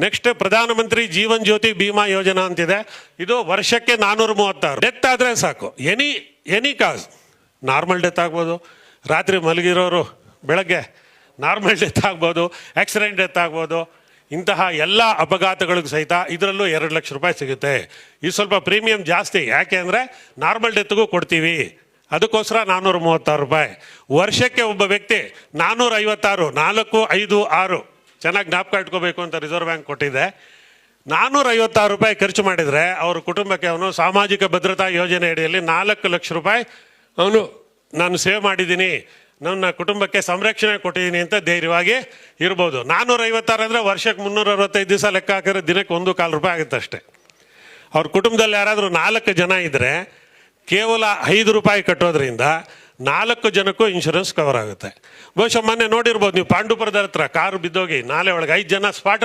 Next ಪ್ರಧಾನಮಂತ್ರಿ ಜೀವನ್ ಜ್ಯೋತಿ ಬಿಮಾ ಯೋಜನಾ ಅಂತಿದೆ. ಇದು ವರ್ಷಕ್ಕೆ 436. ಡೆತ್ ಆದರೆ ಸಾಕು, ಎನಿ ಕಾಸ್, ನಾರ್ಮಲ್ ಡೆತ್ ಆಗ್ಬೋದು, ರಾತ್ರಿ ಮಲಗಿರೋರು ಬೆಳಗ್ಗೆ ನಾರ್ಮಲ್ ಡೆತ್ ಆಗ್ಬೋದು, ಆಕ್ಸಿಡೆಂಟ್ ಡೆತ್ ಆಗ್ಬೋದು, ಇಂತಹ ಎಲ್ಲ ಅಪಘಾತಗಳಿಗೂ ಸಹಿತ ಇದರಲ್ಲೂ 2 ಲಕ್ಷ ರೂಪಾಯಿ ಸಿಗುತ್ತೆ. ಇದು ಸ್ವಲ್ಪ ಪ್ರೀಮಿಯಂ ಜಾಸ್ತಿ, ಯಾಕೆ ಅಂದರೆ ನಾರ್ಮಲ್ ಡೆತ್ಗೂ ಕೊಡ್ತೀವಿ, ಅದಕ್ಕೋಸ್ಕರ 436 ರೂಪಾಯಿ. ವರ್ಷಕ್ಕೆ ಒಬ್ಬ ವ್ಯಕ್ತಿ 456, 4, 5, 6 ಚೆನ್ನಾಗಿ ಜ್ಞಾಪಕ ಇಟ್ಕೋಬೇಕು ಅಂತ ರಿಸರ್ವ್ ಬ್ಯಾಂಕ್ ಕೊಟ್ಟಿದೆ. 456 ರೂಪಾಯಿ ಖರ್ಚು ಮಾಡಿದರೆ ಅವ್ರ ಕುಟುಂಬಕ್ಕೆ ಅವನು ಸಾಮಾಜಿಕ ಭದ್ರತಾ ಯೋಜನೆ ಅಡಿಯಲ್ಲಿ 4 ಲಕ್ಷ ರೂಪಾಯಿ ಅವನು ನಾನು ಸೇವ್ ಮಾಡಿದ್ದೀನಿ, ನನ್ನ ಕುಟುಂಬಕ್ಕೆ ಸಂರಕ್ಷಣೆ ಕೊಟ್ಟಿದ್ದೀನಿ ಅಂತ ಧೈರ್ಯವಾಗಿ ಇರ್ಬೋದು. 456 ಅಂದರೆ ವರ್ಷಕ್ಕೆ 365 ದಿವಸ ಲೆಕ್ಕ ಹಾಕಿದ್ರೆ ದಿನಕ್ಕೆ 1 ರೂಪಾಯಿ ಆಗುತ್ತೆ ಅಷ್ಟೇ. ಅವ್ರ ಕುಟುಂಬದಲ್ಲಿ ಯಾರಾದರೂ 4 ಜನ ಇದ್ದರೆ ಕೇವಲ 5 ರೂಪಾಯಿ ಕಟ್ಟೋದ್ರಿಂದ 4 ಜನಕ್ಕೂ ಇನ್ಶೂರೆನ್ಸ್ ಕವರ್ ಆಗುತ್ತೆ. ಬಹುಶಃ ಮೊನ್ನೆ ನೋಡಿರ್ಬೋದು ನೀವು, ಪಾಂಡುಪುರದ ಹತ್ರ ಕಾರು ಬಿದ್ದೋಗಿ ನಾಲೆ ಒಳಗೆ 5 ಜನ ಸ್ಪಾಟ್